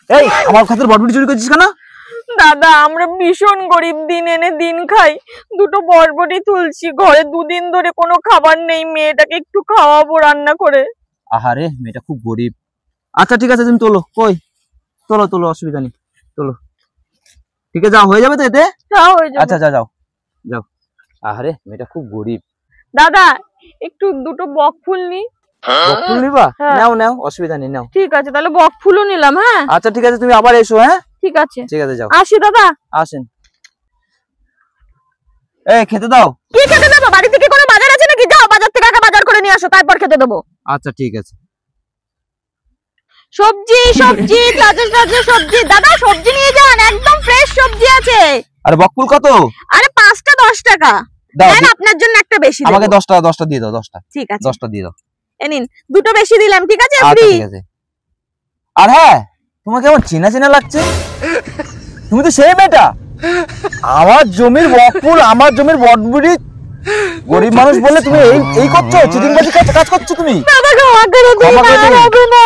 এই আমার খাতের বটবটি চুরি করছিস কেন? দাদা আমরা ভীষণ গরিব, দিন এনে দিন খাই, দুটো বরবটি তুলছি, ঘরে দুদিন ধরে কোনো খাবার নেই, মেয়েটাকে একটু খাওয়াবো রান্না করে। আহারে মেয়েটা খুব গরিব। আচ্ছা ঠিক আছে তুমি তোলো, কই তোলো তোলো, অসুবিধা নেই, তোলো। ঠিক আছে, যাও, হয়ে যাবে তো এতে? হ্যাঁ হয়ে যাবে। আচ্ছা যাও যাও। আহারে মেয়েটা খুব গরিব। দাদা একটু দুটো বক ফুল নি। বক ফুল নিবা? নাও নাও, অসুবিধা নেই, নাও। ঠিক আছে তাহলে বক ফুলও নিলাম। হ্যাঁ আচ্ছা ঠিক আছে, তুমি আবার এসো। হ্যাঁ ঠিক আছে, ঠিক আছে, যাও। আসি দাদা। আসেন। এই খেতে দাও। কি খেতে দেবো? বাড়ি থেকে কোনো বাজার আছে নাকি? যাও বাজার থেকে আগে বাজার করে নিয়ে আসো, তারপর খেতে দেবো। আচ্ছা ঠিক আছে। সবজি সবজি তাজা তাজা সবজি। দাদা সবজি নিয়ে যান, একদম ফ্রেশ সবজি আছে। আরে বকফুল কত? আরে 5টা 10 টাকা। দাও, দেন আপনার জন্য একটা বেশি দেব। আমাকে 10টা দিয়ে দাও, 10টা। ঠিক আছে 10টা দিয়ে দাও। এই নিন, দুটো বেশি দিলাম, ঠিক আছে? আচ্ছা ফ্রি। ঠিক আছে। আর হ্যাঁ, তোমাকে আমার চেনা চেনা লাগছে। তুমি তো সেই মেয়েটা, আমার জমির বকফুল, আমার জমির বটবুড়ি, গরিব মানুষ বলে তুমি এই করছো, চিটিংবাজি কাজ করছো তুমি। দাদা ক্ষমা করে দিন, আর হবে না।